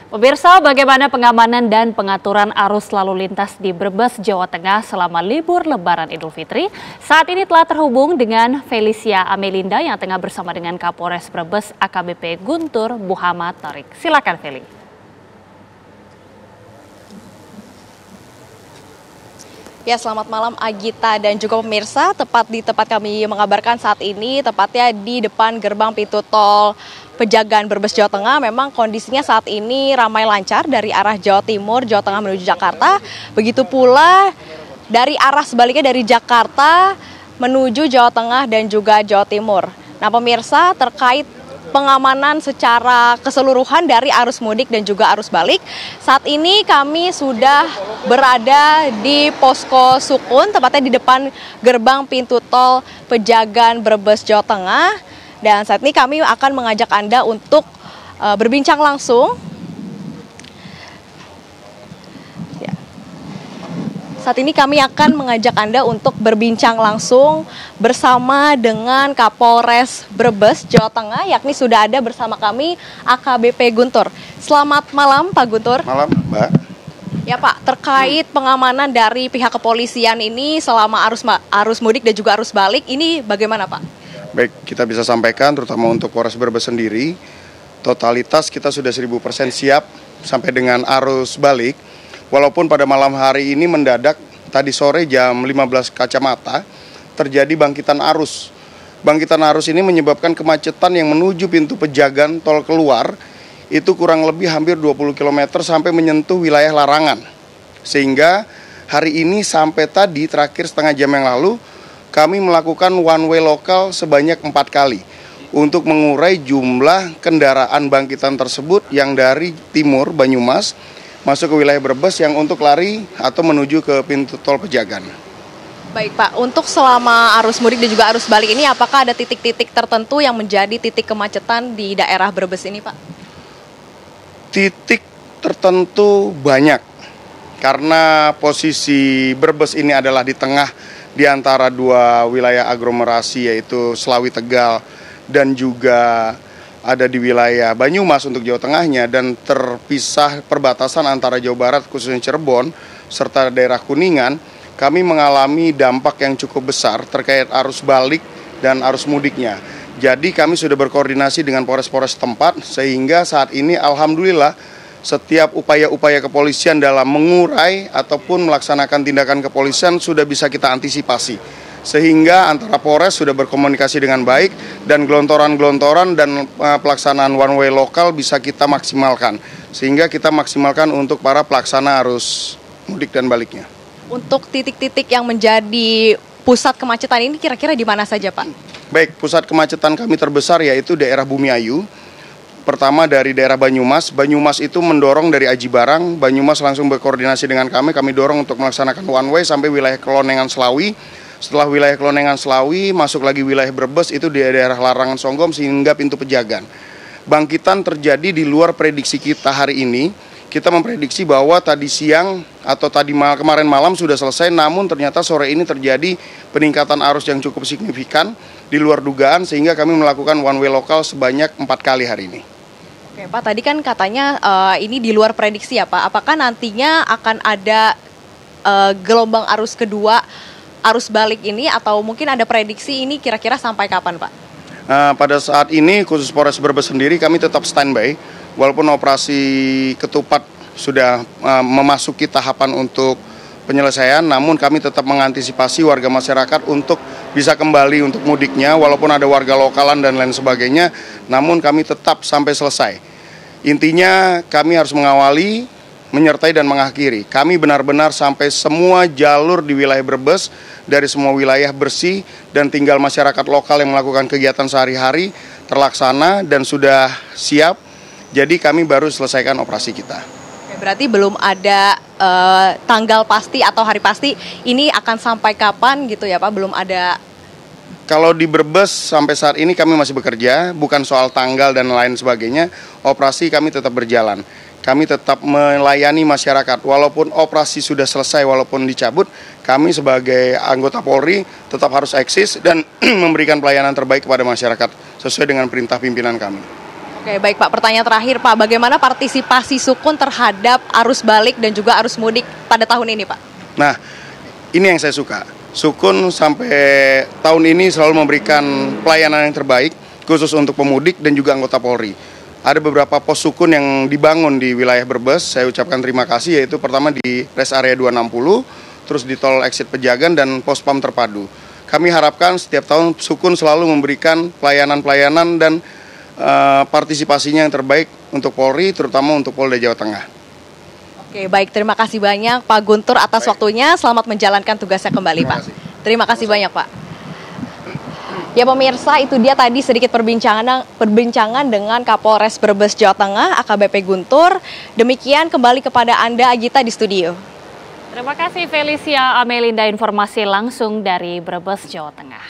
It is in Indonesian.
Pemirsa, bagaimana pengamanan dan pengaturan arus lalu lintas di Brebes, Jawa Tengah selama libur Lebaran Idul Fitri? Saat ini telah terhubung dengan Felicia Amelinda yang tengah bersama dengan Kapolres Brebes AKBP Guntur Muhammad Thoriq. Silakan, Feli. Ya, selamat malam Agita dan juga pemirsa. Tepat di tempat kami mengabarkan saat ini, tepatnya di depan gerbang pintu tol Pejagan Brebes, Jawa Tengah. Memang kondisinya saat ini ramai lancar dari arah Jawa Timur, Jawa Tengah menuju Jakarta. Begitu pula dari arah sebaliknya dari Jakarta menuju Jawa Tengah dan juga Jawa Timur. Nah, pemirsa, terkait pengamanan secara keseluruhan dari arus mudik dan juga arus balik, saat ini kami sudah berada di Posko Sukun, tepatnya di depan gerbang pintu tol Pejagan Brebes, Jawa Tengah. Dan saat ini kami akan mengajak Anda untuk berbincang langsung. Ya. Saat ini kami akan mengajak Anda untuk berbincang langsung bersama dengan Kapolres Brebes, Jawa Tengah, yakni sudah ada bersama kami AKBP Guntur. Selamat malam, Pak Guntur. Malam, Mbak. Ya, Pak, terkait pengamanan dari pihak kepolisian ini selama arus mudik dan juga arus balik, ini bagaimana, Pak? Baik, kita bisa sampaikan terutama untuk Polres Brebes sendiri, totalitas kita sudah 1000% siap sampai dengan arus balik. Walaupun pada malam hari ini mendadak, tadi sore jam 15 kacamata, terjadi bangkitan arus. Bangkitan arus ini menyebabkan kemacetan yang menuju pintu Pejagan tol keluar, itu kurang lebih hampir 20 km sampai menyentuh wilayah larangan. Sehingga hari ini sampai tadi terakhir setengah jam yang lalu, kami melakukan one way lokal sebanyak 4 kali untuk mengurai jumlah kendaraan bangkitan tersebut yang dari timur Banyumas masuk ke wilayah Brebes yang untuk lari atau menuju ke pintu tol Pejagan. Baik, Pak, untuk selama arus mudik dan juga arus balik ini, apakah ada titik-titik tertentu yang menjadi titik kemacetan di daerah Brebes ini, Pak? Titik tertentu banyak, karena posisi Brebes ini adalah di tengah di antara dua wilayah aglomerasi, yaitu Slawi Tegal dan juga ada di wilayah Banyumas untuk Jawa Tengahnya, dan terpisah perbatasan antara Jawa Barat khususnya Cirebon serta daerah Kuningan. Kami mengalami dampak yang cukup besar terkait arus balik dan arus mudiknya. Jadi kami sudah berkoordinasi dengan Polres-Polres setempat, sehingga saat ini alhamdulillah setiap upaya-upaya kepolisian dalam mengurai ataupun melaksanakan tindakan kepolisian sudah bisa kita antisipasi. Sehingga antara Polres sudah berkomunikasi dengan baik dan gelontoran-gelontoran dan pelaksanaan one way lokal bisa kita maksimalkan. Sehingga kita maksimalkan untuk para pelaksana arus mudik dan baliknya. Untuk titik-titik yang menjadi pusat kemacetan ini kira-kira di mana saja, Pak? Baik, pusat kemacetan kami terbesar yaitu daerah Bumiayu. Pertama dari daerah Banyumas. Banyumas itu mendorong dari Aji Barang. Banyumas langsung berkoordinasi dengan kami dorong untuk melaksanakan one way sampai wilayah Kelonengan Slawi. Setelah wilayah Kelonengan Slawi, masuk lagi wilayah Brebes, itu di daerah Larangan Songgom sehingga pintu Pejagan. Bangkitan terjadi di luar prediksi kita hari ini. Kita memprediksi bahwa tadi siang atau kemarin malam sudah selesai, namun ternyata sore ini terjadi peningkatan arus yang cukup signifikan di luar dugaan, sehingga kami melakukan one way lokal sebanyak 4 kali hari ini. Oke, Pak, tadi kan katanya ini di luar prediksi ya, Pak. Apakah nantinya akan ada gelombang arus kedua, arus balik ini, atau mungkin ada prediksi ini kira-kira sampai kapan, Pak? Pada saat ini khusus Polres Brebes sendiri kami tetap standby, walaupun operasi ketupat sudah memasuki tahapan untuk penyelesaian, namun kami tetap mengantisipasi warga masyarakat untuk bisa kembali untuk mudiknya, walaupun ada warga lokalan dan lain sebagainya, namun kami tetap sampai selesai. Intinya kami harus mengawali, menyertai dan mengakhiri. Kami benar-benar sampai semua jalur di wilayah Brebes, dari semua wilayah bersih, dan tinggal masyarakat lokal yang melakukan kegiatan sehari-hari terlaksana dan sudah siap. Jadi kami baru selesaikan operasi kita. Berarti belum ada tanggal pasti atau hari pasti ini akan sampai kapan gitu ya, Pak? Belum ada. Kalau di Brebes sampai saat ini kami masih bekerja, bukan soal tanggal dan lain sebagainya. Operasi kami tetap berjalan. Kami tetap melayani masyarakat. Walaupun operasi sudah selesai, walaupun dicabut, kami sebagai anggota Polri tetap harus eksis dan memberikan pelayanan terbaik kepada masyarakat sesuai dengan perintah pimpinan kami. Oke, Oke, baik Pak. Pertanyaan terakhir Pak, bagaimana partisipasi Sukun terhadap arus balik dan juga arus mudik pada tahun ini Pak? Nah, ini yang saya suka. Sukun sampai tahun ini selalu memberikan pelayanan yang terbaik, khusus untuk pemudik dan juga anggota Polri. Ada beberapa pos Sukun yang dibangun di wilayah Brebes, saya ucapkan terima kasih, yaitu pertama di rest area 260, terus di tol exit Pejagan dan pos pam terpadu. Kami harapkan setiap tahun Sukun selalu memberikan pelayanan-pelayanan dan partisipasinya yang terbaik untuk Polri, terutama untuk Polda Jawa Tengah. Oke, baik. Terima kasih banyak Pak Guntur atas waktunya. Selamat menjalankan tugasnya kembali Pak. Terima kasih banyak Pak. Ya pemirsa, itu dia tadi sedikit perbincangan dengan Kapolres Brebes Jawa Tengah, AKBP Guntur. Demikian kembali kepada Anda Agita di studio. Terima kasih Felicia Amelinda, informasi langsung dari Brebes, Jawa Tengah.